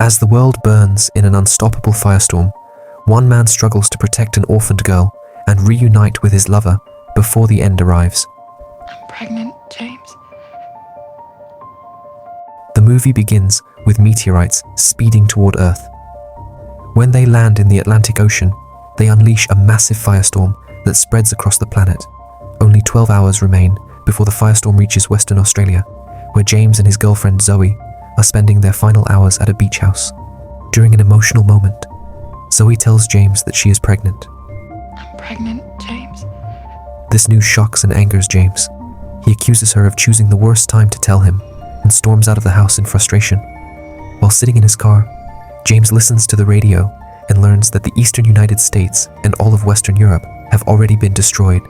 As the world burns in an unstoppable firestorm, one man struggles to protect an orphaned girl and reunite with his lover before the end arrives. I'm pregnant, James. The movie begins with meteorites speeding toward Earth. When they land in the Atlantic Ocean, they unleash a massive firestorm that spreads across the planet. Only 12 hours remain before the firestorm reaches Western Australia, where James and his girlfriend Zoe are spending their final hours at a beach house. During an emotional moment, Zoe tells James that she is pregnant. I'm pregnant, James. This news shocks and angers James. He accuses her of choosing the worst time to tell him and storms out of the house in frustration. While sitting in his car, James listens to the radio and learns that the eastern United States and all of Western Europe have already been destroyed.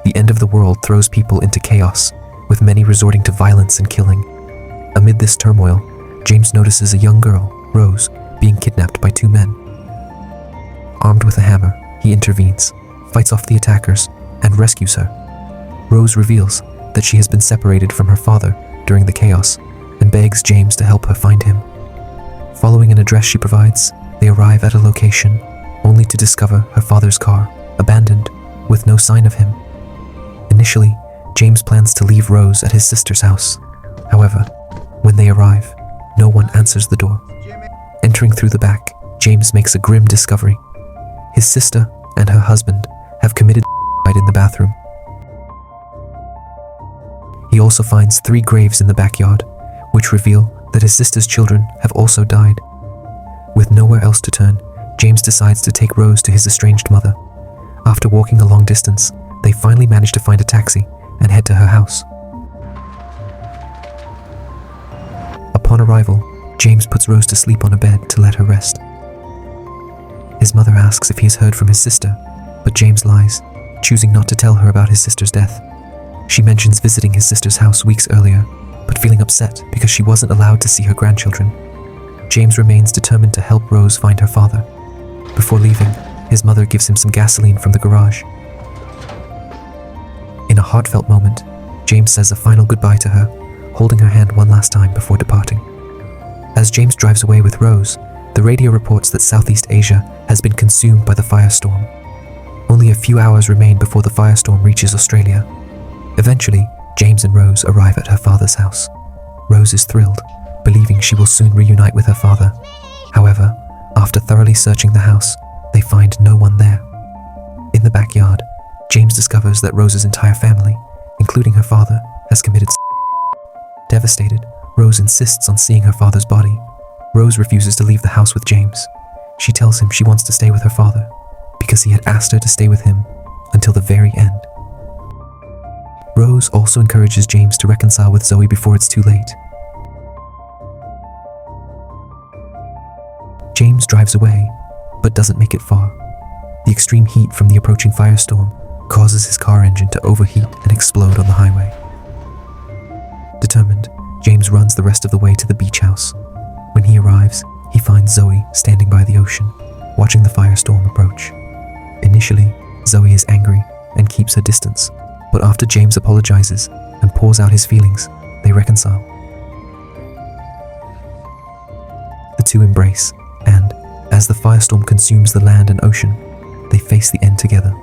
The end of the world throws people into chaos, with many resorting to violence and killing. Amid this turmoil, James notices a young girl, Rose, being kidnapped by two men. Armed with a hammer, he intervenes, fights off the attackers, and rescues her. Rose reveals that she has been separated from her father during the chaos and begs James to help her find him. Following an address she provides, they arrive at a location only to discover her father's car, abandoned, with no sign of him. Initially, James plans to leave Rose at his sister's house. However, when they arrive, no one answers the door. Entering through the back, James makes a grim discovery. His sister and her husband have committed suicide in the bathroom. He also finds 3 graves in the backyard, which reveal that his sister's children have also died. With nowhere else to turn, James decides to take Rose to his estranged mother. After walking a long distance, they finally manage to find a taxi and head to her house. Upon arrival, James puts Rose to sleep on a bed to let her rest. His mother asks if he has heard from his sister, but James lies, choosing not to tell her about his sister's death. She mentions visiting his sister's house weeks earlier, but feeling upset because she wasn't allowed to see her grandchildren. James remains determined to help Rose find her father. Before leaving, his mother gives him some gasoline from the garage. In a heartfelt moment, James says a final goodbye to her, holding her hand one last time before departing. As James drives away with Rose, the radio reports that Southeast Asia has been consumed by the firestorm. Only a few hours remain before the firestorm reaches Australia. Eventually, James and Rose arrive at her father's house. Rose is thrilled, believing she will soon reunite with her father. However, after thoroughly searching the house, they find no one there. In the backyard, James discovers that Rose's entire family, including her father, has committed suicide. Devastated, Rose insists on seeing her father's body. Rose refuses to leave the house with James. She tells him she wants to stay with her father because he had asked her to stay with him until the very end. Rose also encourages James to reconcile with Zoe before it's too late. James drives away, but doesn't make it far. The extreme heat from the approaching firestorm causes his car engine to overheat and explode on the highway. Determined, James runs the rest of the way to the beach house. When he arrives, he finds Zoe standing by the ocean, watching the firestorm approach. Initially, Zoe is angry and keeps her distance, but after James apologizes and pours out his feelings, they reconcile. The two embrace, and as the firestorm consumes the land and ocean, they face the end together.